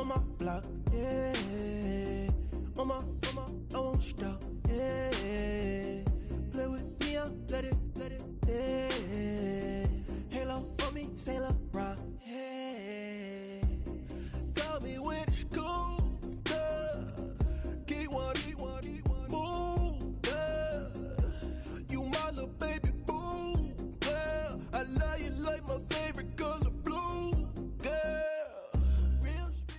on my block, yeah. On my, I won't stop, yeah. Play with me, I'll let it, yeah. Halo on me, Sailor Rock, yeah. Got me with school, keep one, move, yeah. You my little baby boo, girl. I love you like my favorite color blue, girl. Real speed.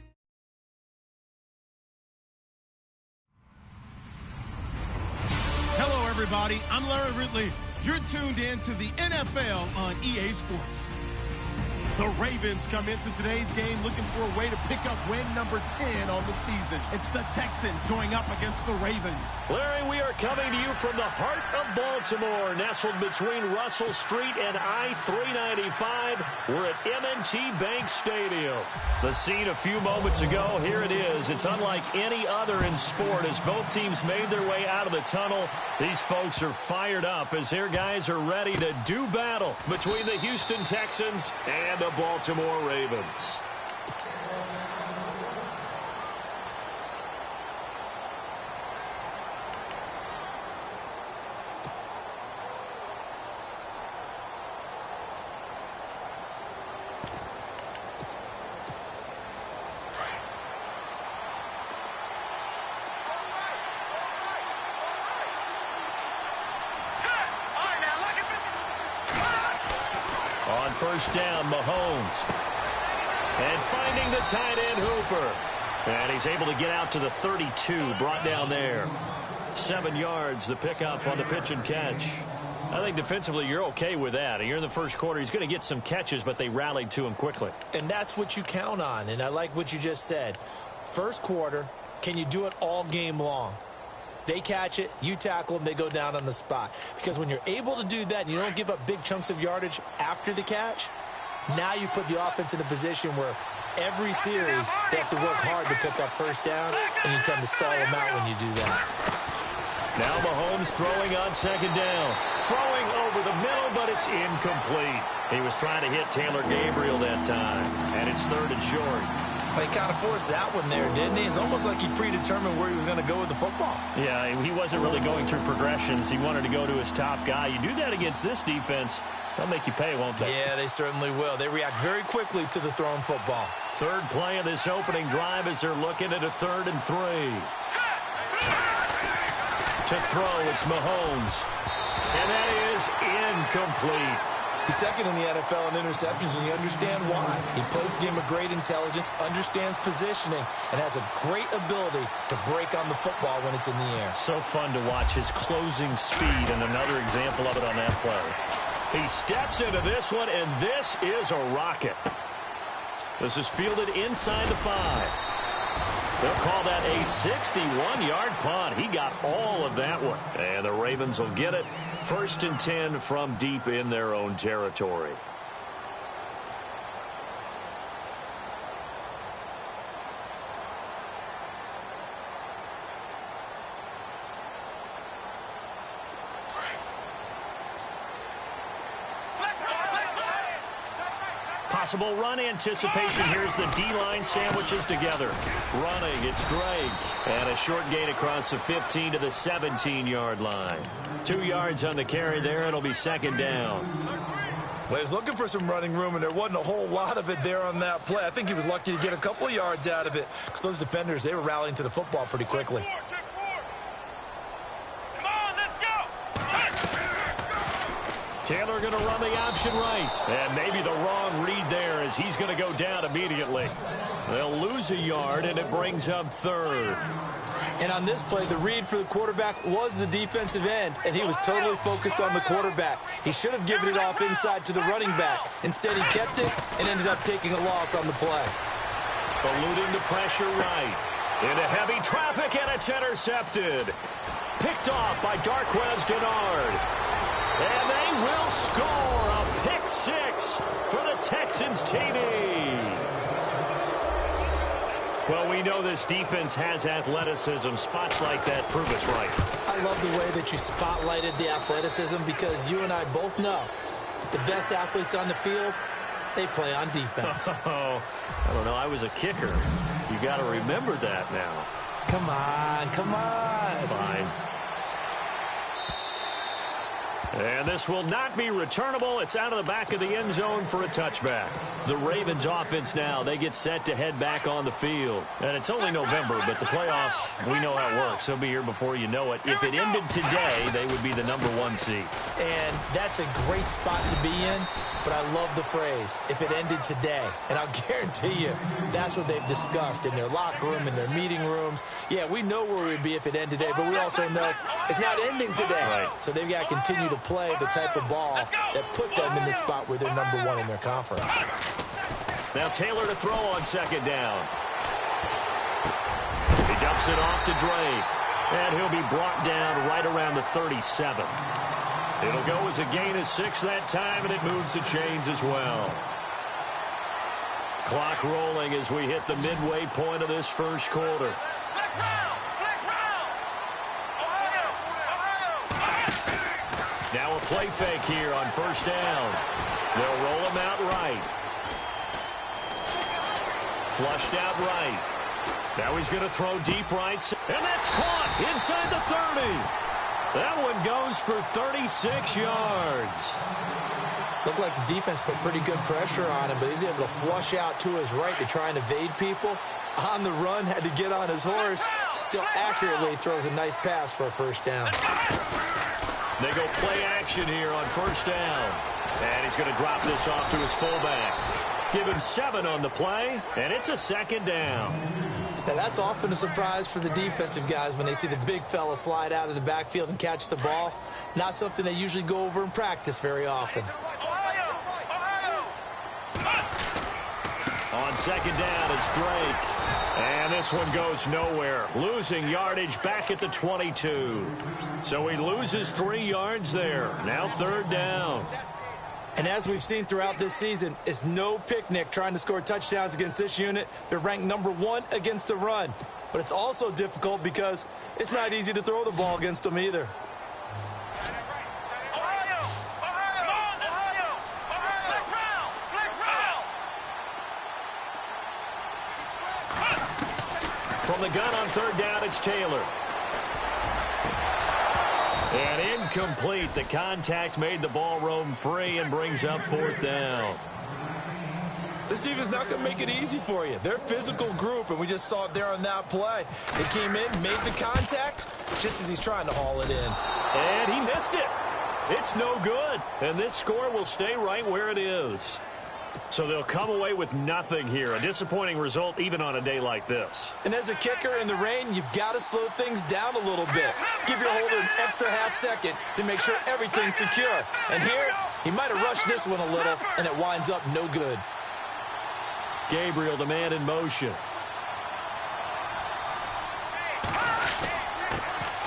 Hello, everybody. I'm Larry Ridley. You're tuned in to the NFL on EA Sports. The Ravens come into today's game looking for a way to pick up win number 10 on the season. It's the Texans going up against the Ravens. Larry, we are coming to you from the heart of Baltimore, nestled between Russell Street and I-395. We're at M&T Bank Stadium. The scene a few moments ago, here it is. It's unlike any other in sport as both teams made their way out of the tunnel. These folks are fired up as their guys are ready to do battle between the Houston Texans and the Baltimore Ravens. On first down, Mahomes. And finding the tight end, Hooper. And he's able to get out to the 32, brought down there. 7 yards, the pickup on the pitch and catch. I think defensively you're okay with that. And you're in the first quarter. He's going to get some catches, but they rallied to him quickly. And that's what you count on. And I like what you just said. First quarter, can you do it all game long? They catch it, you tackle them, they go down on the spot. Because when you're able to do that and you don't give up big chunks of yardage after the catch, now you put the offense in a position where every series they have to work hard to pick up first downs, and you tend to stall them out when you do that. Now Mahomes throwing on second down. Throwing over the middle, but it's incomplete. He was trying to hit Taylor Gabriel that time, and it's third and short. He kind of forced that one there, didn't he? It's almost like he predetermined where he was going to go with the football. Yeah, he wasn't really going through progressions. He wanted to go to his top guy. You do that against this defense, they'll make you pay, won't they? Yeah, they certainly will. They react very quickly to the thrown football. Third play of this opening drive as they're looking at a 3rd and 3. To throw, it's Mahomes. And that is incomplete. He's second in the NFL in interceptions, and you understand why. He plays a game of great intelligence, understands positioning, and has a great ability to break on the football when it's in the air. So fun to watch his closing speed, and another example of it on that play. He steps into this one, and this is a rocket. This is fielded inside the 5. They'll call that a 61-yard punt. He got all of that one. And the Ravens will get it. 1st and 10 from deep in their own territory. Possible run anticipation. Here's the D-line sandwiches together. Running, it's Drake. And a short gain across the 15 to the 17-yard line. 2 yards on the carry there. It'll be second down. Well, he was looking for some running room, and there wasn't a whole lot of it there on that play. I think he was lucky to get a couple of yards out of it because those defenders, they were rallying to the football pretty quickly. Taylor going to run the option right. And maybe the wrong read there as he's going to go down immediately. They'll lose a yard, and it brings up 3rd. And on this play, the read for the quarterback was the defensive end, and he was totally focused on the quarterback. He should have given it off inside to the running back. Instead, he kept it and ended up taking a loss on the play. Eluding the pressure right. Into heavy traffic, and it's intercepted. Picked off by Darquez Dennard. And they will score a pick 6 for the Texans TV. Well, we know this defense has athleticism. Spots like that prove us right. I love the way that you spotlighted the athleticism because you and I both know the best athletes on the field, They play on defense. Oh, I don't know. I was a kicker. You got to remember that now. Come on, come on. Fine. And this will not be returnable. It's out of the back of the end zone for a touchback. The Ravens offense now, they get set to head back on the field. And it's only November, but the playoffs, we know how it works. They'll be here before you know it. If it ended today, they would be the #1 seed. And that's a great spot to be in, but I love the phrase, if it ended today. And I'll guarantee you, that's what they've discussed in their locker room, in their meeting rooms. Yeah, we know where we'd be if it ended today, but we also know it's not ending today. Right. So they've got to continue to play the type of ball that put them in the spot where they're #1 in their conference. Now Taylor to throw on second down. He dumps it off to Drake. And he'll be brought down right around the 37. It'll go as a gain of 6 that time, and it moves the chains as well. Clock rolling as we hit the midway point of this first quarter. Now a play fake here on first down. They'll roll him out right. Flushed out right. Now he's going to throw deep right. And that's caught inside the 30. That one goes for 36 yards. Looked like the defense put pretty good pressure on him, but he's able to flush out to his right to try and evade people. On the run, had to get on his horse. Still accurately throws a nice pass for a first down. They go play action here on first down. And he's going to drop this off to his fullback. Give him 7 on the play, and it's a second down. Now, that's often a surprise for the defensive guys when they see the big fella slide out of the backfield and catch the ball. Not something they usually go over in practice very often. On second down, it's Drake. And this one goes nowhere. Losing yardage back at the 22. So he loses 3 yards there. Now third down. And as we've seen throughout this season, it's no picnic trying to score touchdowns against this unit. They're ranked #1 against the run. But it's also difficult because it's not easy to throw the ball against them either. From the gun on third down, it's Taylor. And incomplete. The contact made the ball roam free and brings up fourth down. This defense not going to make it easy for you. They're a physical group, and we just saw it there on that play. They came in, made the contact, just as he's trying to haul it in. And he missed it. It's no good. And this score will stay right where it is. So they'll come away with nothing here. A disappointing result even on a day like this. And as a kicker in the rain, you've got to slow things down a little bit. Give your holder an extra half second to make sure everything's secure. And here, he might have rushed this one a little, and it winds up no good. Gabriel, the man in motion.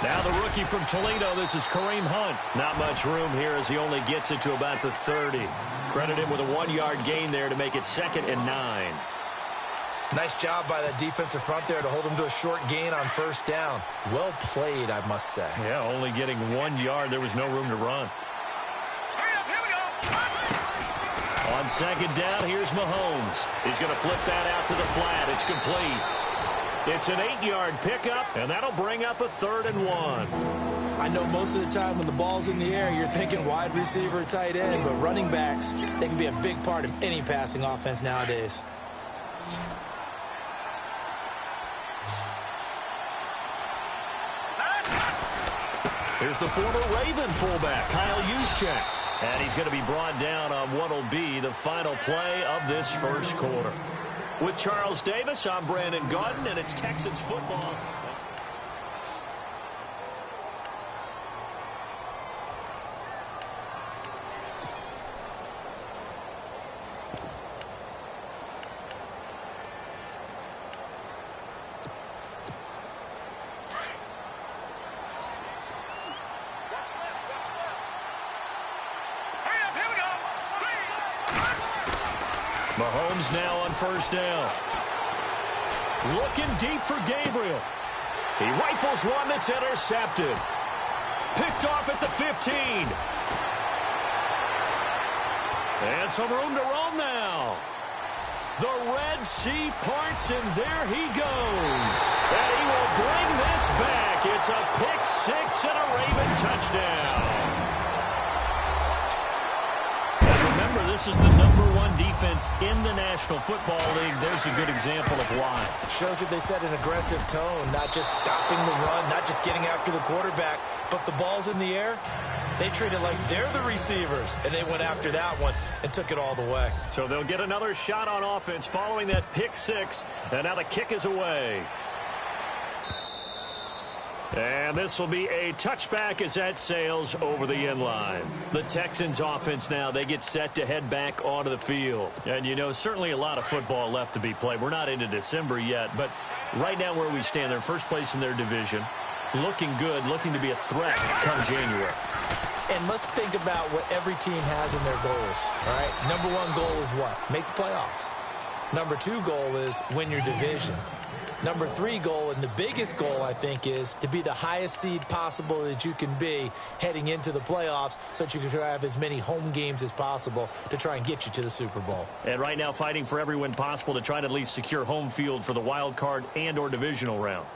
Now the rookie from Toledo, this is Kareem Hunt. Not much room here as he only gets it to about the 30. Credit him with a 1-yard gain there to make it 2nd and 9. Nice job by that defensive front there to hold him to a short gain on first down. Well played, I must say. Yeah, only getting 1 yard. There was no room to run. On second down, here's Mahomes. He's going to flip that out to the flat. It's complete. It's an 8-yard pickup, and that'll bring up a 3rd and 1. I know most of the time when the ball's in the air, you're thinking wide receiver, tight end, but running backs, they can be a big part of any passing offense nowadays. Here's the former Raven fullback, Kyle Juszczyk. And he's going to be brought down on what will be the final play of this first quarter. With Charles Davis, I'm Brandon Gaudin, and it's Texans football. Mahomes now on first down. Looking deep for Gabriel. He rifles one that's intercepted. Picked off at the 15. And some room to roam now. The Red Sea parts, and there he goes. And he will bring this back. It's a pick six and a Raven touchdown. Remember, this is the #1 defense in the National Football League. There's a good example of why. Shows that they set an aggressive tone, not just stopping the run, not just getting after the quarterback, but the ball's in the air. They treat it like they're the receivers, and they went after that one and took it all the way. So they'll get another shot on offense following that pick six, and now the kick is away. And this will be a touchback as that sails over the end line. The Texans offense now, they get set to head back onto the field. And, you know, certainly a lot of football left to be played. We're not into December yet, but right now where we stand, they're first place in their division. Looking good, looking to be a threat come January. And let's think about what every team has in their goals, all right? #1 goal is what? Make the playoffs. #2 goal is win your division. #3 goal, and the biggest goal, I think, is to be the highest seed possible that you can be heading into the playoffs so that you can have as many home games as possible to try and get you to the Super Bowl. And right now fighting for every win possible to try to at least secure home field for the wild card and or divisional round.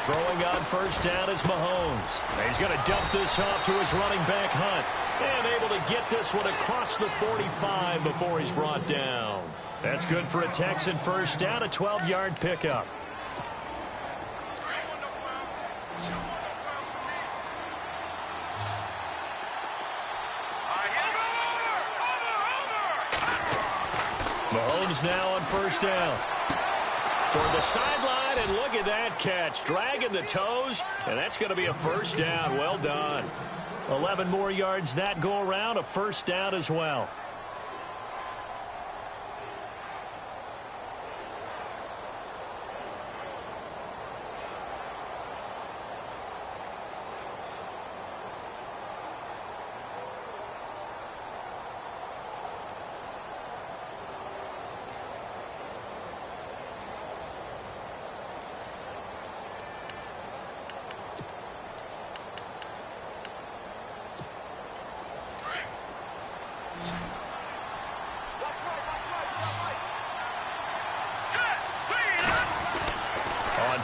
Throwing on first down is Mahomes. He's going to dump this off to his running back, Hunt. And able to get this one across the 45 before he's brought down. That's good for a Texan first down, a 12-yard pickup. Mahomes now on first down. Toward the sideline, and look at that catch. Dragging the toes, and that's going to be a first down. Well done. 11 more yards that go around, a first down as well.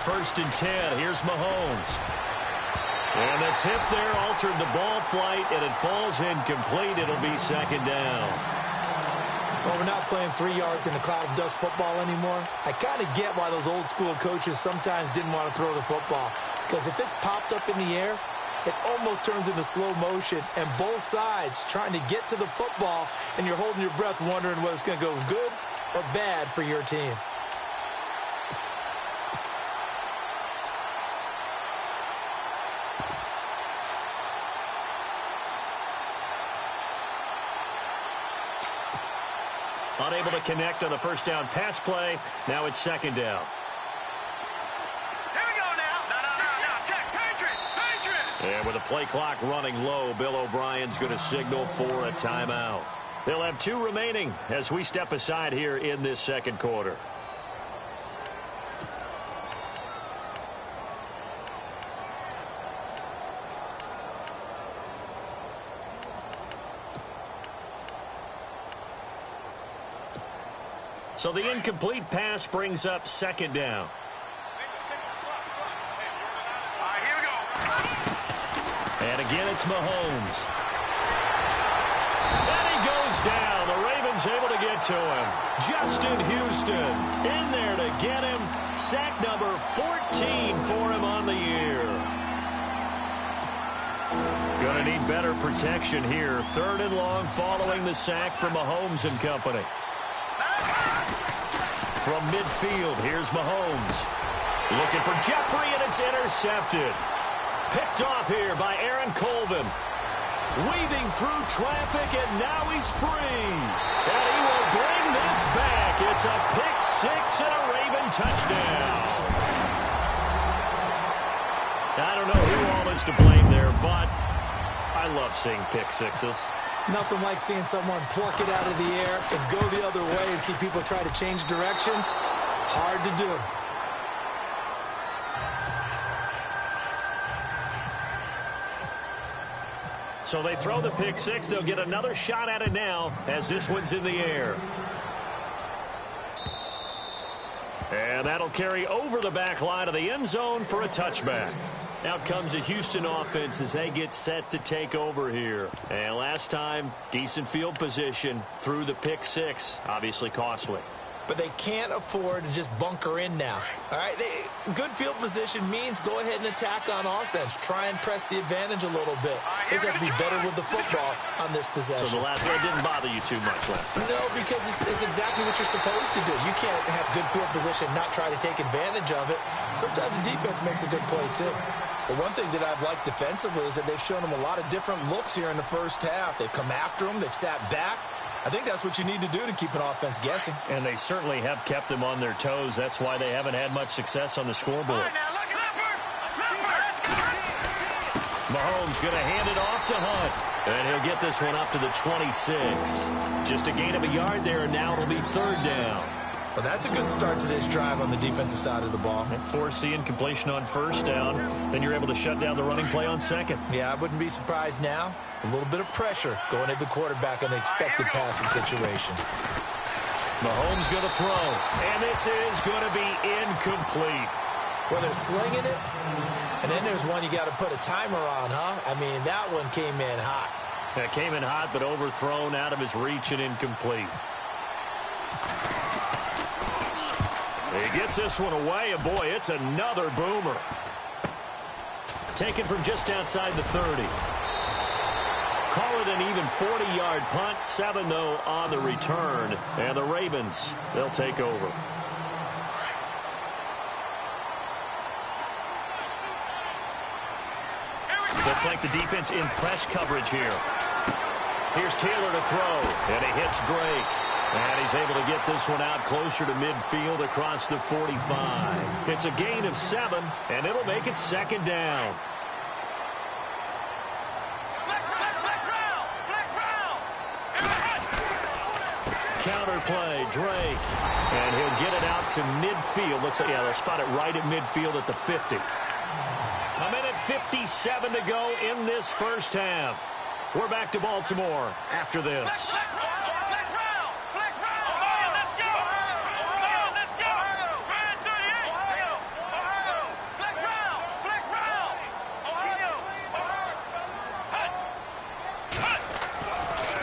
First and 10. Here's Mahomes. And the tip there altered the ball flight, and it falls incomplete. It'll be second down. Well, we're not playing 3 yards in a cloud of dust football anymore. I kind of get why those old school coaches sometimes didn't want to throw the football. Because if it's popped up in the air, it almost turns into slow motion, and both sides trying to get to the football, and you're holding your breath wondering whether it's going to go good or bad for your team. Unable to connect on the first down pass play. Now it's second down. Here we go now. Check. Patriot. And with the play clock running low, Bill O'Brien's going to signal for a timeout. They'll have 2 remaining as we step aside here in this second quarter. So the incomplete pass brings up second down. Here we go. And again, it's Mahomes. And he goes down. The Ravens able to get to him. Justin Houston in there to get him. Sack number 14 for him on the year. Going to need better protection here. 3rd and long following the sack from Mahomes and company. From midfield, here's Mahomes. Looking for Jeffrey, and it's intercepted. Picked off here by Aaron Colvin. Weaving through traffic, and now he's free. And he will bring this back. It's a pick six and a Raven touchdown. I don't know who all is to blame there, but I love seeing pick sixes. Nothing like seeing someone pluck it out of the air and go the other way and see people try to change directions. Hard to do. So they throw the pick six. They'll get another shot at it now as this one's in the air. And that'll carry over the back line of the end zone for a touchback. Out comes the Houston offense as they get set to take over here. And last time, decent field position through the pick six. Obviously costly. But they can't afford to just bunker in now. All right, good field position means go ahead and attack on offense. Try and press the advantage a little bit. They just have to be better with the football on this possession. So the last one didn't bother you too much last time? No, because it's exactly what you're supposed to do. You can't have good field position, not try to take advantage of it. Sometimes the defense makes a good play, too. But one thing that I've liked defensively is that they've shown them a lot of different looks here in the first half. They've come after them. They've sat back. I think that's what you need to do to keep an offense guessing. And they certainly have kept them on their toes. That's why they haven't had much success on the scoreboard. Mahomes going to hand it off to Hunt. And he'll get this one up to the 26. Just a gain of a yard there, and now it'll be third down. Well, that's a good start to this drive on the defensive side of the ball. Forcing completion on first down. Then you're able to shut down the running play on second. Yeah, I wouldn't be surprised now. A little bit of pressure going at the quarterback in the expected passing situation. Mahomes going to throw. And this is going to be incomplete. Well, they're slinging it. And then there's one you got to put a timer on, huh? I mean, that one came in hot. That came in hot, but overthrown out of his reach and incomplete. He gets this one away, and boy, it's another boomer. Taken from just outside the 30. Call it an even 40-yard punt. 7, though, on the return. And the Ravens, they'll take over. Looks like the defense in press coverage here. Here's Taylor to throw, and he hits Drake. And he's able to get this one out closer to midfield across the 45. It's a gain of 7, and it'll make it second down. Counter play, Drake. And he'll get it out to midfield. Looks like, yeah, they'll spot it right at midfield at the 50. A minute 57 to go in this first half. We're back to Baltimore after this.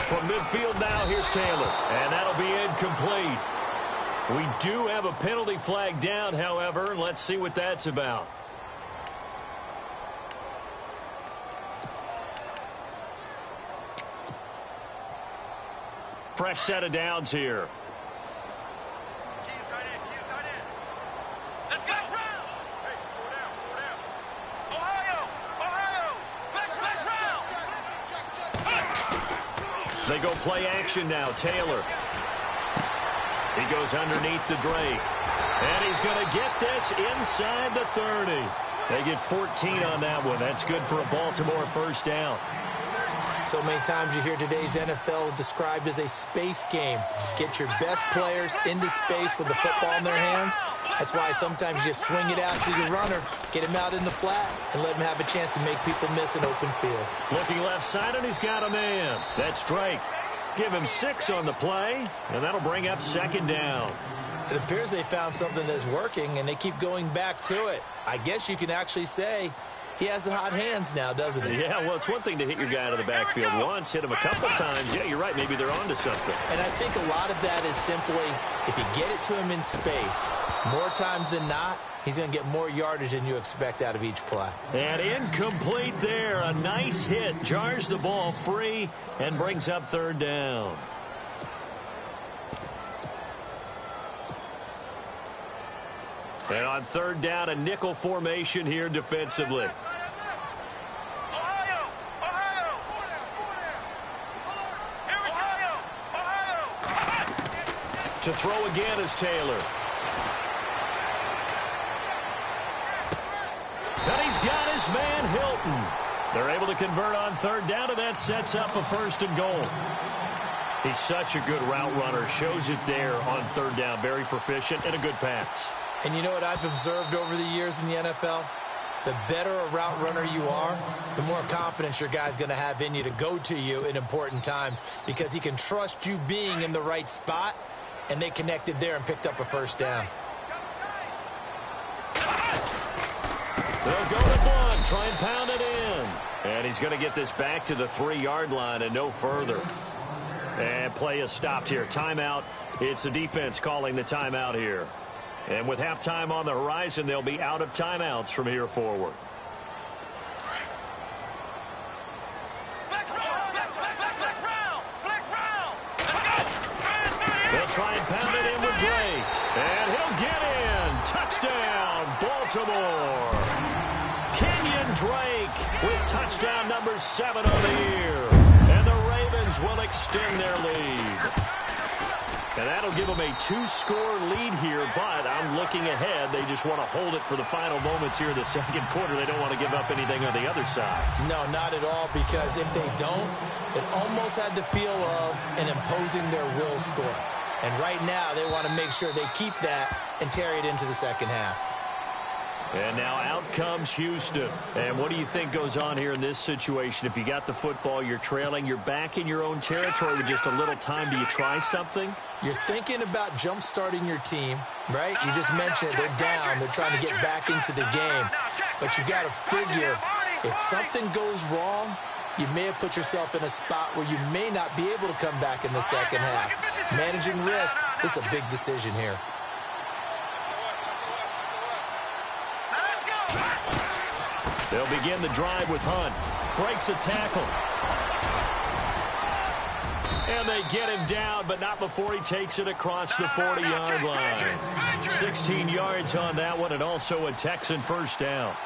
From midfield now, here's Taylor. And that'll be incomplete. We do have a penalty flag down, however. Let's see what that's about. Fresh set of downs here. They go play action now. Taylor. He goes underneath the Drake. And he's going to get this inside the 30. They get 14 on that one. That's good for a Baltimore first down. So many times you hear today's NFL described as a space game. Get your best players into space with the football in their hands. That's why sometimes you swing it out to your runner, get him out in the flat, and let him have a chance to make people miss an open field. Looking left side, and he's got a man. That's Drake. Give him 6 on the play, and that'll bring up second down. It appears they found something that's working, and they keep going back to it. I guess you can actually say he has the hot hands now, doesn't he? Yeah, well, it's one thing to hit your guy out of the backfield once, hit him a couple times. Yeah, you're right. Maybe they're onto something. And I think a lot of that is simply if you get it to him in space, more times than not, he's going to get more yardage than you expect out of each play. And incomplete there. A nice hit. Jars the ball free and brings up third down. And on third down, a nickel formation here defensively. To throw again is Taylor. And he's got his man Hilton. They're able to convert on third down, and that sets up a 1st and goal. He's such a good route runner. Shows it there on third down. Very proficient and a good pass. And you know what I've observed over the years in the NFL? The better a route runner you are, the more confidence your guy's going to have in you to go to you in important times because he can trust you being in the right spot, and they connected there and picked up a first down. They'll go to Blunt, try and pound it in. And he's going to get this back to the 3-yard line and no further. And play is stopped here. Timeout. It's the defense calling the timeout here. And with halftime on the horizon, they'll be out of timeouts from here forward. They'll try and pound it in with Drake. And he'll get in. Touchdown, Baltimore. Kenyon Drake with touchdown number 7 on the year. And the Ravens will extend their lead. And that'll give them a 2-score lead here, but I'm looking ahead. They just want to hold it for the final moments here in the second quarter. They don't want to give up anything on the other side. No, not at all, because if they don't, it almost had the feel of an imposing their will score. And right now, they want to make sure they keep that and carry it into the second half. And now out comes Houston. And what do you think goes on here in this situation? If you got the football, you're trailing, you're back in your own territory with just a little time. Do you try something? You're thinking about jump-starting your team, right? You just mentioned it. They're down. They're trying to get back into the game. But you got to figure, if something goes wrong, you may have put yourself in a spot where you may not be able to come back in the second half. Managing risk is a big decision here. They'll begin the drive with Hunt. Breaks a tackle. And they get him down, but not before he takes it across the 40-yard line. 16 yards on that one, and also a Texan first down.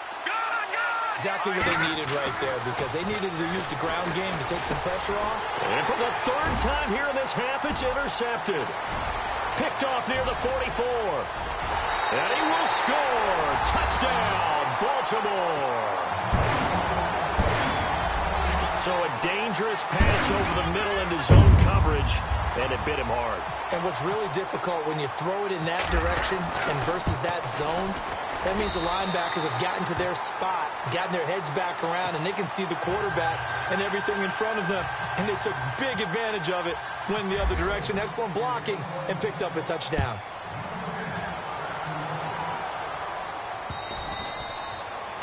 Exactly what they needed right there, because they needed to use the ground game to take some pressure off. And for the third time here in this half, it's intercepted. Picked off near the 44. And he will score. Touchdown, Baltimore. So a dangerous pass over the middle into zone coverage, and it bit him hard. And what's really difficult when you throw it in that direction and versus that zone, that means the linebackers have gotten to their spot, gotten their heads back around, and they can see the quarterback and everything in front of them. And they took big advantage of it, went the other direction, excellent blocking, and picked up a touchdown.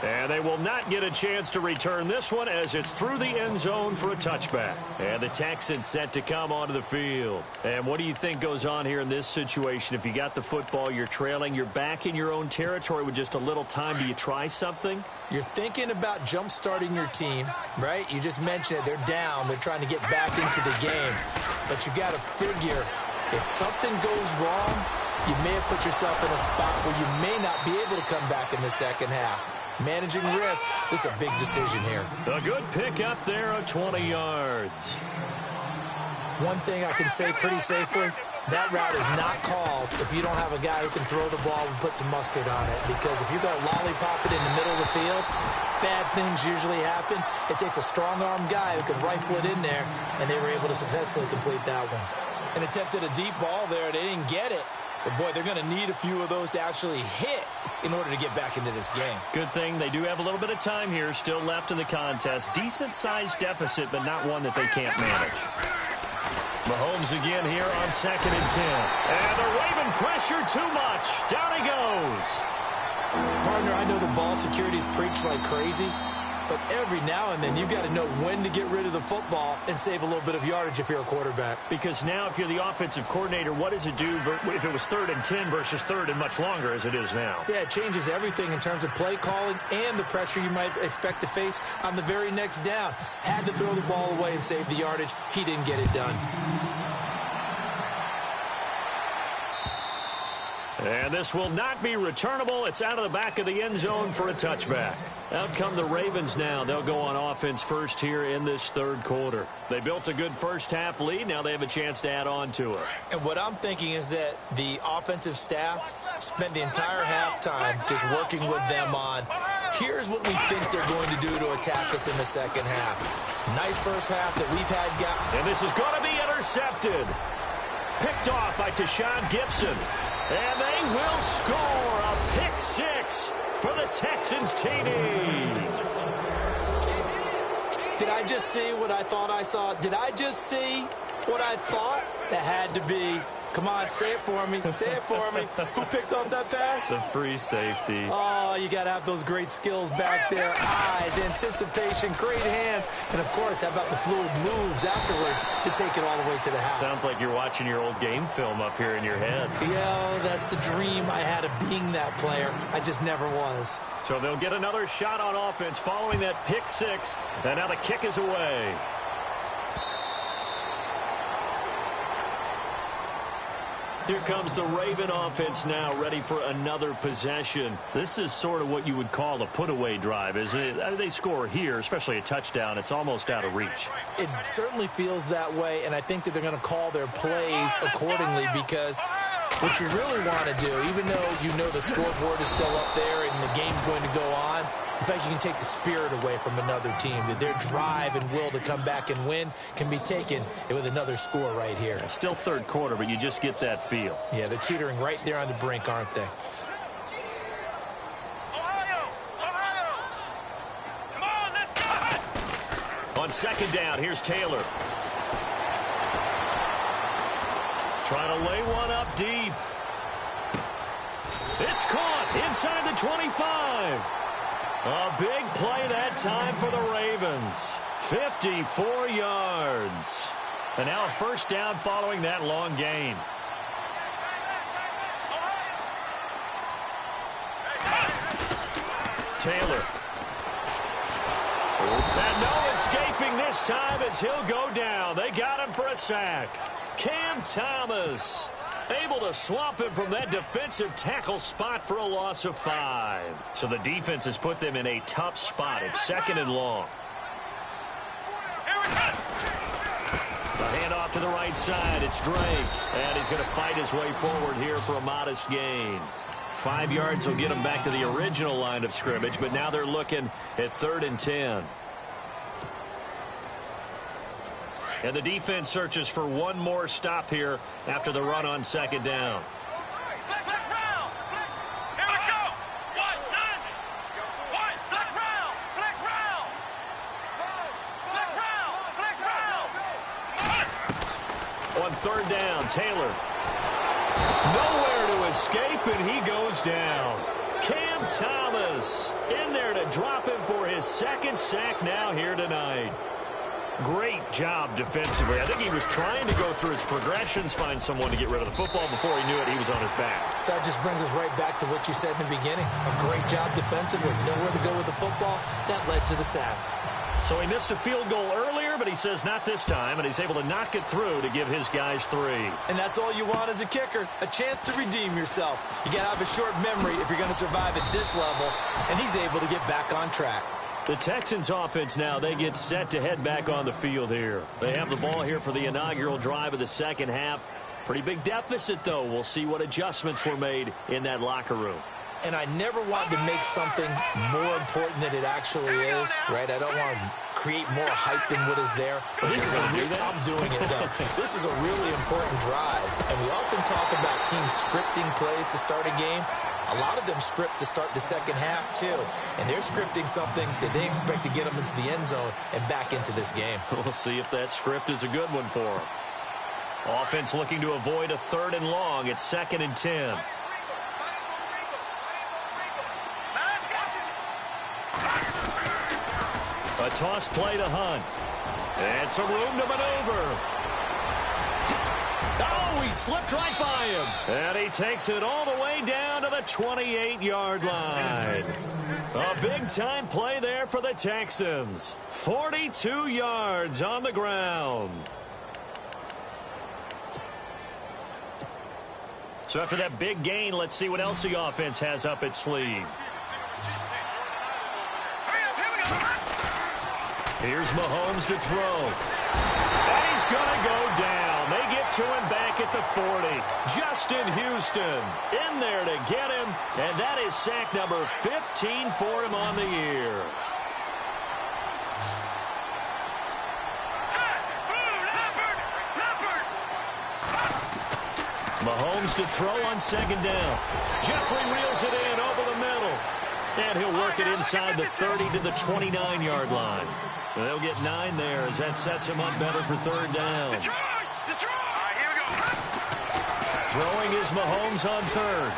And they will not get a chance to return this one as it's through the end zone for a touchback. And the Texans set to come onto the field. And what do you think goes on here in this situation? If you got the football, you're trailing, you're back in your own territory with just a little time. Do you try something? You're thinking about jump-starting your team, right? You just mentioned it. They're down. They're trying to get back into the game. But you got to figure, if something goes wrong, you may have put yourself in a spot where you may not be able to come back in the second half. Managing risk, this is a big decision here. A good pick up there of 20 yards. One thing I can say pretty safely, that route is not called if you don't have a guy who can throw the ball and put some mustard on it. Because if you're going to lollipop it in the middle of the field, bad things usually happen. It takes a strong-armed guy who can rifle it in there, and they were able to successfully complete that one. And attempted a deep ball there. They didn't get it. But, boy, they're going to need a few of those to actually hit in order to get back into this game. Good thing they do have a little bit of time here still left in the contest. Decent-sized deficit, but not one that they can't manage. Mahomes again here on 2nd and 10. And the Raven pressure too much. Down he goes. Partner, I know the ball security is preached like crazy, but every now and then you've got to know when to get rid of the football and save a little bit of yardage if you're a quarterback. Because now if you're the offensive coordinator, what does it do if it was 3rd and 10 versus 3rd and much longer as it is now? Yeah, it changes everything in terms of play calling and the pressure you might expect to face on the very next down. Had to throw the ball away and save the yardage. He didn't get it done. And this will not be returnable. It's out of the back of the end zone for a touchback. Out come the Ravens now. They'll go on offense first here in this third quarter. They built a good first half lead. Now they have a chance to add on to it. And what I'm thinking is that the offensive staff spent the entire halftime just working with them on, here's what we think they're going to do to attack us in the second half. Nice first half that we've had. And this is going to be intercepted. intercepted. Picked off by Tashawn Gibson. And they will score a pick six for the Texans TD. Did I just see what I thought I saw? Did I just see what I thought? That had to be. Come on, say it for me. Say it for me. Who picked off that pass? The free safety. Oh, you got to have those great skills back there. Eyes, anticipation, great hands. And, of course, how about the fluid moves afterwards to take it all the way to the house? Sounds like you're watching your old game film up here in your head. Yo, that's the dream I had of being that player. I just never was. So they'll get another shot on offense following that pick six. And now the kick is away. Here comes the Raven offense now, ready for another possession. This is sort of what you would call a put-away drive, isn't it? They score here, especially a touchdown. It's almost out of reach. It certainly feels that way, and I think that they're going to call their plays accordingly because what you really want to do, even though you know the scoreboard is still up there and the game's going to go on, in fact, you can take the spirit away from another team. That their drive and will to come back and win can be taken with another score right here. Still third quarter, but you just get that feel. Yeah, they're teetering right there on the brink, aren't they? Ohio! Ohio! Come on, let's go! On second down, here's Taylor. Trying to lay one up deep. It's caught inside the 25. A big play that time for the Ravens. 54 yards. And now a first down following that long gain. Taylor. And no escaping this time as he'll go down. They got him for a sack. Cam Thomas able to swamp him from that defensive tackle spot for a loss of 5. So the defense has put them in a tough spot. It's second and long. The handoff to the right side. It's Drake. And he's going to fight his way forward here for a modest gain. 5 yards will get him back to the original line of scrimmage, but now they're looking at 3rd and 10. And the defense searches for one more stop here after the run on second down. Flex round! Here we go! One, none! One, flex round! Flex round! Flex round! Flex round! On third down, Taylor. Nowhere to escape, and he goes down. Cam Thomas in there to drop him for his second sack now here tonight. Great job defensively. I think he was trying to go through his progressions, find someone to get rid of the football. Before he knew it, he was on his back. So that just brings us right back to what you said in the beginning. A great job defensively. Nowhere to go with the football. That led to the sack. So he missed a field goal earlier, but he says not this time, and he's able to knock it through to give his guys 3. And that's all you want as a kicker, a chance to redeem yourself. You got to have a short memory if you're going to survive at this level, and he's able to get back on track. The Texans offense now, they get set to head back on the field here. They have the ball here for the inaugural drive of the second half. Pretty big deficit, though. We'll see what adjustments were made in that locker room. And I never want to make something more important than it actually is, right? I don't want to create more hype than what is there. But this is I'm doing it, though. This is a really important drive. And we often talk about teams scripting plays to start a game. A lot of them script to start the second half, too. And they're scripting something that they expect to get them into the end zone and back into this game. We'll see if that script is a good one for them. Offense looking to avoid a 3rd and long. It's 2nd and 10. A toss play to Hunt. And some room to maneuver. Oh, he slipped right by him. And he takes it all the way down to the 28-yard line. A big-time play there for the Texans. 42 yards on the ground. So after that big gain, let's see what else the offense has up its sleeve. Here's Mahomes to throw. And he's going to go down. They get to him back at the 40. Justin Houston in there to get him. And that is sack number 15 for him on the year. Leopard! Mahomes to throw on second down. Jeffrey reels it in over the middle. And he'll work it inside the 30 to the 29-yard line. And they'll get 9 there as that sets him up better for third down. Detroit! All right, here we go. Throwing is Mahomes on third.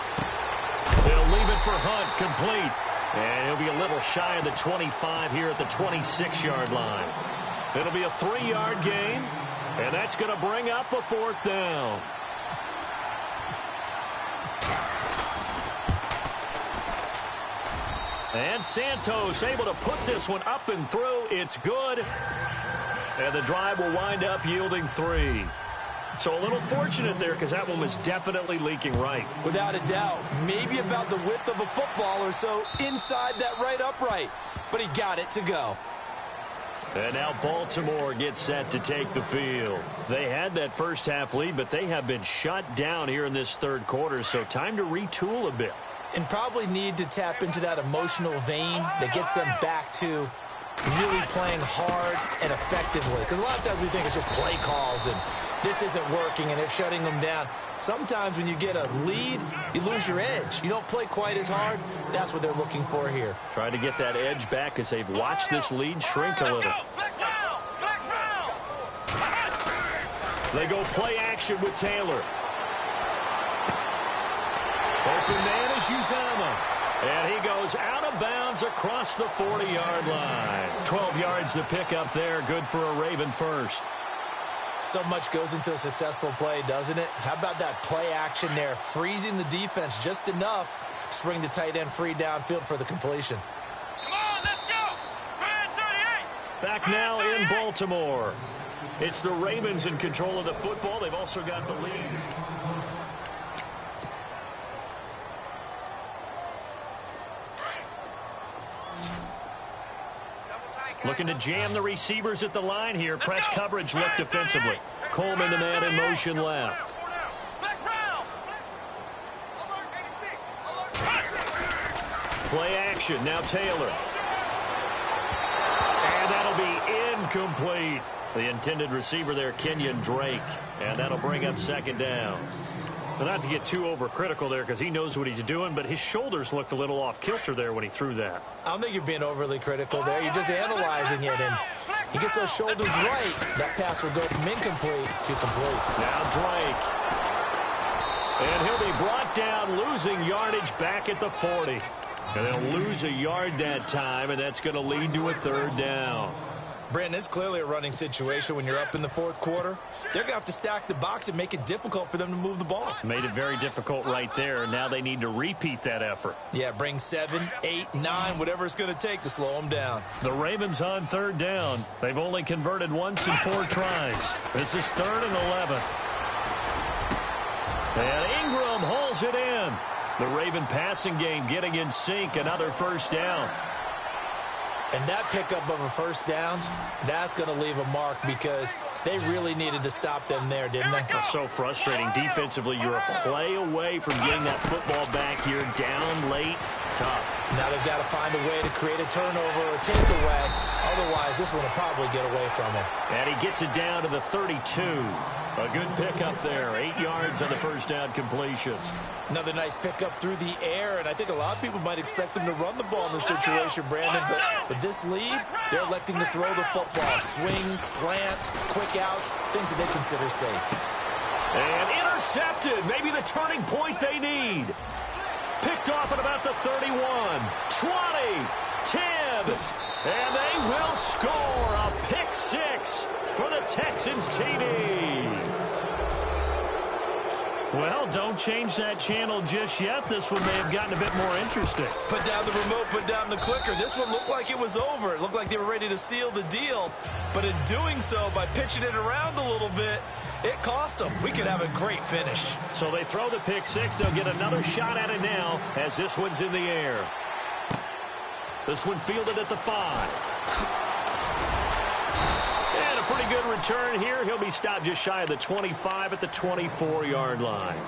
He'll leave it for Hunt, complete. And he'll be a little shy of the 25 here at the 26-yard line. It'll be a 3-yard gain, and that's going to bring up a fourth down. And Santos able to put this one up and through. It's good. And the drive will wind up yielding 3. So a little fortunate there because that one was definitely leaking right. Without a doubt. Maybe about the width of a football or so inside that right upright. But he got it to go. And now Baltimore gets set to take the field. They had that first half lead, but they have been shut down here in this third quarter. So time to retool a bit. And probably need to tap into that emotional vein that gets them back to really playing hard and effectively. Because a lot of times we think it's just play calls and this isn't working and they're shutting them down. Sometimes when you get a lead, you lose your edge. You don't play quite as hard. That's what they're looking for here. Trying to get that edge back as they've watched this lead shrink a little. They go play action with Taylor. Open man is Uzama. And he goes out of bounds across the 40-yard line. 12 yards to pick up there. Good for a Raven first. So much goes into a successful play, doesn't it? How about that play action there? Freezing the defense just enough to bring the tight end free downfield for the completion. Come on, let's go. 38. Back now in Baltimore. It's the Ravens in control of the football. They've also got the lead. Looking to jam the receivers at the line here. Press coverage look defensively. Coleman, the man in motion left. Play action. Now Taylor. And that'll be incomplete. The intended receiver there, Kenyon Drake. And that'll bring up second down. Well, not to get too overcritical there because he knows what he's doing, but his shoulders looked a little off kilter there when he threw that. I don't think you're being overly critical there. You're just analyzing it, and he gets those shoulders right. That pass will go from incomplete to complete. Now Drake. And he'll be brought down, losing yardage back at the 40. And they'll lose a yard that time, and that's going to lead to a third down. Brandon, it's clearly a running situation when you're up in the fourth quarter. They're going to have to stack the box and make it difficult for them to move the ball. Made it very difficult right there. Now they need to repeat that effort. Yeah, bring 7, 8, 9, whatever it's going to take to slow them down. The Ravens on third down. They've only converted once in 4 tries. This is 3rd and 11. And Ingram hauls it in. The Raven passing game getting in sync. Another first down. And that pickup of a first down, that's going to leave a mark because they really needed to stop them there, didn't they? It's so frustrating. Defensively, you're a play away from getting that football back here. Down late, tough. Now they've got to find a way to create a turnover or a takeaway. Otherwise, this one will probably get away from him. And he gets it down to the 32. A good pickup there. 8 yards on the first down completion. Another nice pickup through the air, and I think a lot of people might expect them to run the ball in this situation, Brandon, but with this lead, they're electing to throw the football. Swings, slants, quick outs, things that they consider safe. And intercepted. Maybe the turning point they need. Picked off at about the 31, 20, 10, and they will score a pick 6 for the Texans TD. Well, don't change that channel just yet. This one may have gotten a bit more interesting. Put down the remote, put down the clicker. This one looked like it was over. It looked like they were ready to seal the deal. But in doing so, by pitching it around a little bit, it cost them. We could have a great finish. So they throw the pick 6. They'll get another shot at it now as this one's in the air. This one fielded at the 5. And a pretty good return here. He'll be stopped just shy of the 25 at the 24-yard line.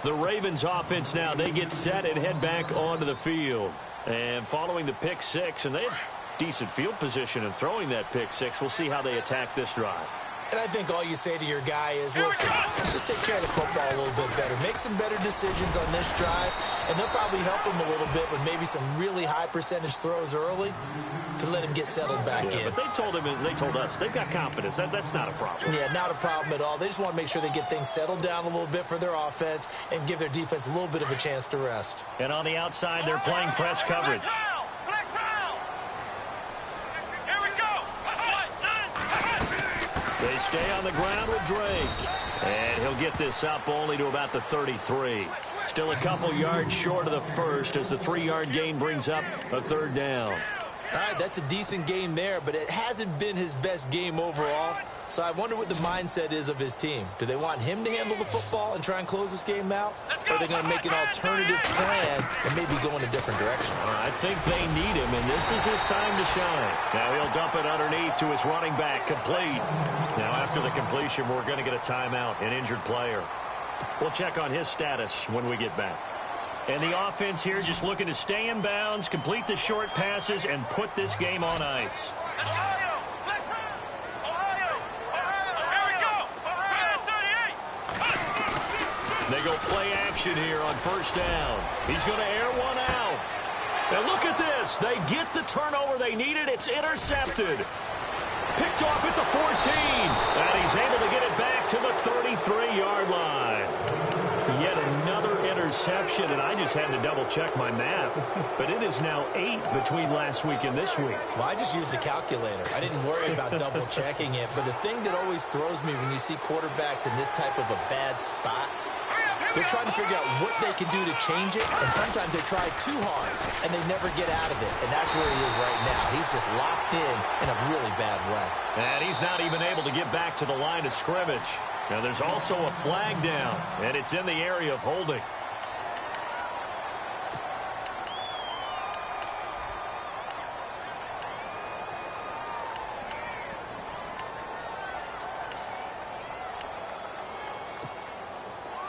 The Ravens offense now, they get set and head back onto the field. And following the pick 6, and they have decent field position in throwing that pick 6. We'll see how they attack this drive. And I think all you say to your guy is, listen, let's just take care of the football a little bit better. Make some better decisions on this drive, and they'll probably help him a little bit with maybe some really high percentage throws early to let him get settled back in. But they told him, and they told us, they've got confidence. That's not a problem. Yeah, not a problem at all. They just want to make sure they get things settled down a little bit for their offense and give their defense a little bit of a chance to rest. And on the outside, they're playing press coverage. They stay on the ground with Drake. And he'll get this up only to about the 33. Still a couple yards short of the first as the 3-yard gain brings up a third down. All right, that's a decent game there, but it hasn't been his best game overall. So I wonder what the mindset is of his team. Do they want him to handle the football and try and close this game out? Or are they going to make an alternative plan and maybe go in a different direction? I think they need him, and this is his time to shine. Now he'll dump it underneath to his running back, complete. Now after the completion, we're going to get a timeout, an injured player. We'll check on his status when we get back. And the offense here just looking to stay in bounds, complete the short passes, and put this game on ice. They go play action here on first down. He's going to air one out. And look at this. They get the turnover they needed. It's intercepted. Picked off at the 14. And he's able to get it back to the 33-yard line. Yet another interception, and I just had to double-check my math. But it is now 8 between last week and this week. Well, I just used a calculator. I didn't worry about double-checking it. But the thing that always throws me when you see quarterbacks in this type of a bad spot, they're trying to figure out what they can do to change it, and sometimes they try too hard, and they never get out of it. And that's where he is right now. He's just locked in a really bad way. And he's not even able to get back to the line of scrimmage. Now, there's also a flag down, and it's in the area of holding.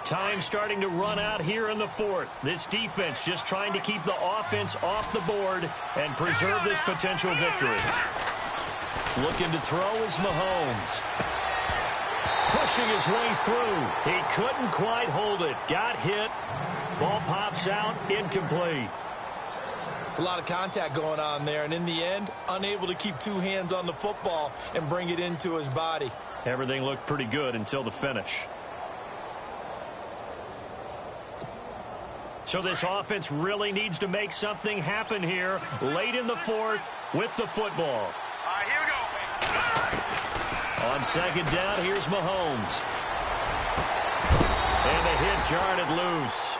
Time starting to run out here in the fourth. This defense just trying to keep the offense off the board and preserve this potential victory. Looking to throw is Mahomes. Pushing his way through. He couldn't quite hold it. Got hit. Ball pops out. Incomplete. It's a lot of contact going on there, and in the end, unable to keep two hands on the football and bring it into his body. Everything looked pretty good until the finish. So this offense really needs to make something happen here late in the fourth with the football. All right, here we go. On second down, here's Mahomes. And the hit jarred it loose.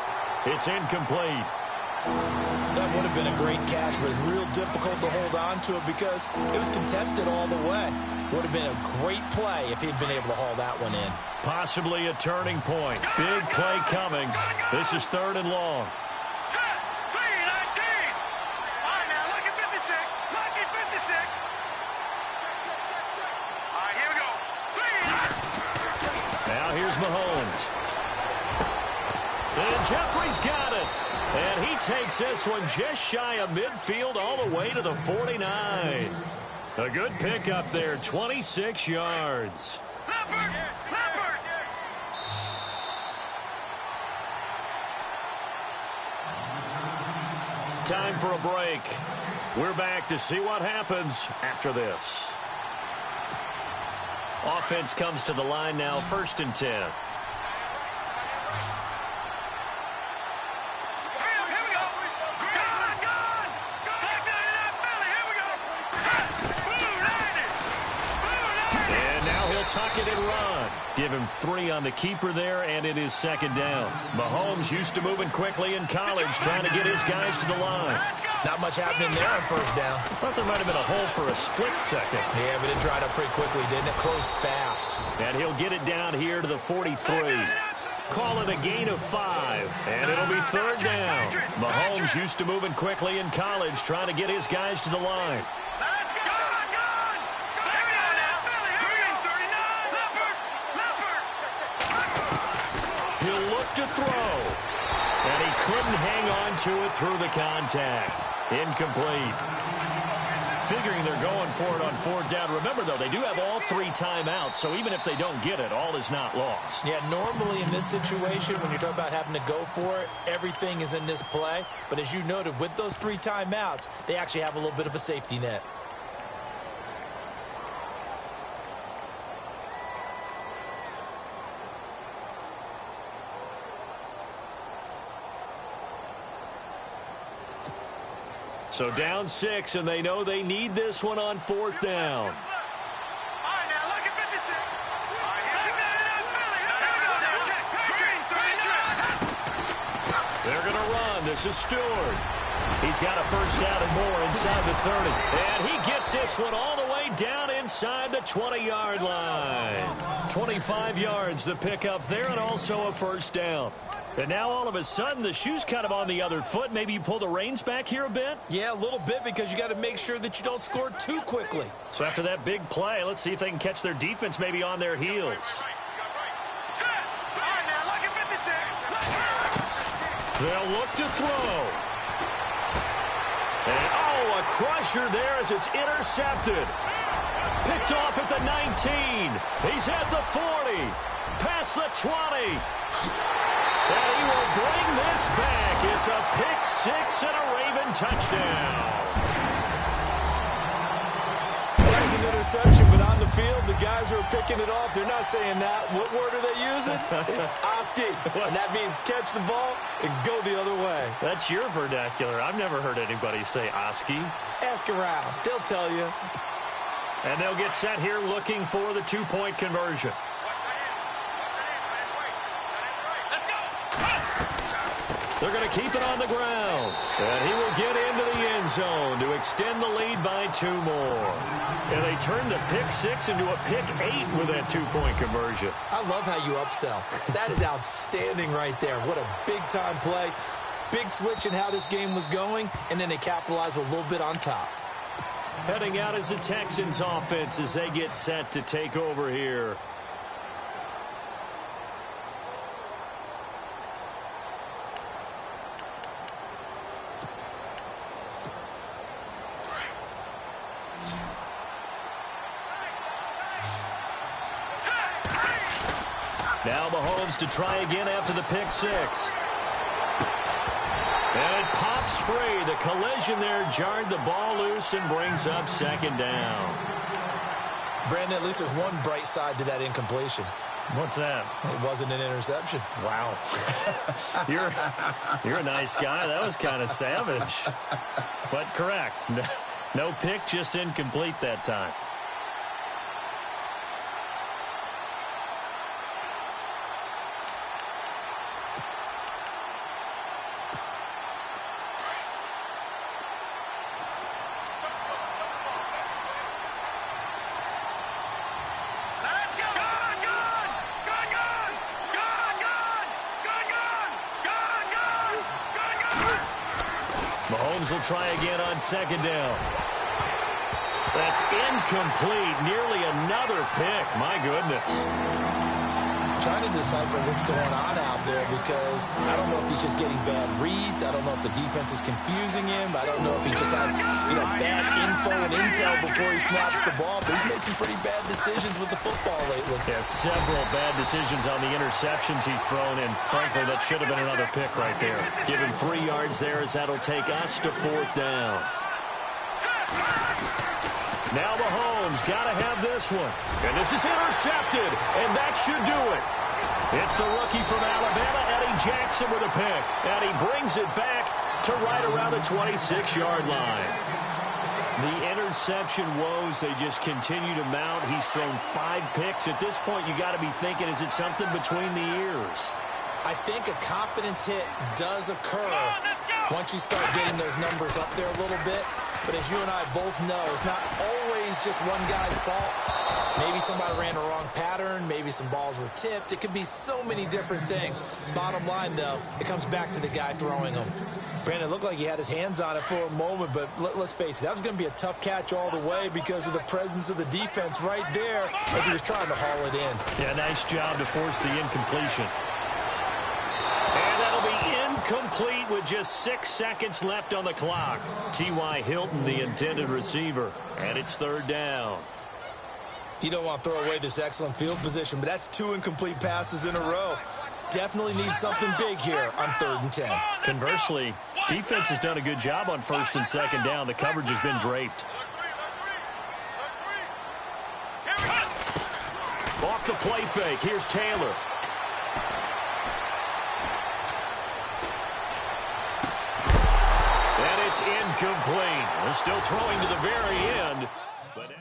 It's incomplete. That would have been a great catch, but it's real difficult to hold on to it because it was contested all the way. Would have been a great play if he'd been able to haul that one in. Possibly a turning point. Big play coming. This is third and long. Set. 3-19. All right, now look at 56. Look at 56. All right, here we go. Now here's Mahomes. And Jeffrey's got it. And he takes this one just shy of midfield all the way to the 49. A good pickup there, 26 yards. Leopard. Leopard. Time for a break. We're back to see what happens after this. Offense comes to the line now, 1st and 10. Tuck it and run. Give him 3 on the keeper there, and it is second down. Mahomes used to moving quickly in college, trying to get his guys to the line. Not much happening there on first down. Thought there might have been a hole for a split second. Yeah, but it dried up pretty quickly, didn't it? Closed fast. And he'll get it down here to the 43. Call it a gain of 5, and it'll be third down. Mahomes used to moving quickly in college, trying to get his guys to the line. He'll look to throw. And he couldn't hang on to it through the contact. Incomplete. figuring they're going for it on 4th down. Remember, though, they do have all 3 timeouts, so even if they don't get it, all is not lost. Yeah, normally in this situation, when you're talking about having to go for it, everything is in this play. But as you noted, with those 3 timeouts, they actually have a little bit of a safety net. So down 6, and they know they need this one on 4th down. They're going to run. This is Stewart. He's got a 1st down and more inside the 30. And he gets this one all the way down inside the 20-yard line. 25 yards the pickup there, and also a 1st down. And now all of a sudden the shoe's kind of on the other foot. Maybe you pull the reins back here a bit? Yeah, a little bit, because you got to make sure that you don't score too quickly. So after that big play, let's see if they can catch their defense maybe on their heels. They'll look to throw. And, oh, a crusher there as it's intercepted. Picked off at the 19. He's at the 40. Past the 20. And he will bring this back. It's a pick 6 and a Raven touchdown. That's an interception, but on the field, the guys who are picking it off, they're not saying that. What word are they using? It's Oski. And that means catch the ball and go the other way. That's your vernacular. I've never heard anybody say Oski. Ask around. They'll tell you. And they'll get set here looking for the 2-point conversion. They're going to keep it on the ground. And he will get into the end zone to extend the lead by 2 more. And they turn the pick 6 into a pick 8 with that 2-point conversion. I love how you upsell. That is outstanding right there. What a big-time play. Big switch in how this game was going, and then they capitalize a little bit on top. Heading out is the Texans offense as they get set to take over here. Now Mahomes to try again after the pick 6. And it pops free. The collision there jarred the ball loose and brings up 2nd down. Brandon, at least there's one bright side to that incompletion. What's that? It wasn't an interception. Wow. You're a nice guy. That was kind of savage. But correct. No pick, just incomplete that time. Mahomes will try again on 2nd down. That's incomplete. Nearly another pick. My goodness. Trying to decipher what's going on out there, because I don't know if he's just getting bad reads. I don't know if the defense is confusing him. I don't know if he just has, bad info and intel before he snaps the ball. But he's made some pretty bad decisions with the football lately. Yeah, several bad decisions on the interceptions he's thrown, and frankly, that should have been another pick right there. Give him 3 yards there as that'll take us to 4th down. Now Mahomes got to have this one. And this is intercepted, and that should do it. It's the rookie from Alabama, Eddie Jackson, with a pick. And he brings it back to right around the 26-yard line. The interception woes, they just continue to mount. He's thrown 5 picks. At this point, you got to be thinking, is it something between the ears? I think a confidence hit does occur once you start getting those numbers up there a little bit. But as you and I both know, it's not always just one guy's fault. Maybe somebody ran a wrong pattern. Maybe some balls were tipped. It could be so many different things. Bottom line, though, it comes back to the guy throwing them. Brandon, it looked like he had his hands on it for a moment, but let's face it, that was going to be a tough catch all the way because of the presence of the defense right there as he was trying to haul it in. Yeah, nice job to force the incompletion. And that'll be incomplete. complete with just 6 seconds left on the clock. T.Y. Hilton, the intended receiver, and it's third down. You don't want to throw away this excellent field position, but that's 2 incomplete passes in a row. Definitely need something big here on 3rd and 10. Conversely, defense has done a good job on 1st and 2nd down. The coverage has been draped. Off the play fake. Here's Taylor. And it's incomplete. They're still throwing to the very end. But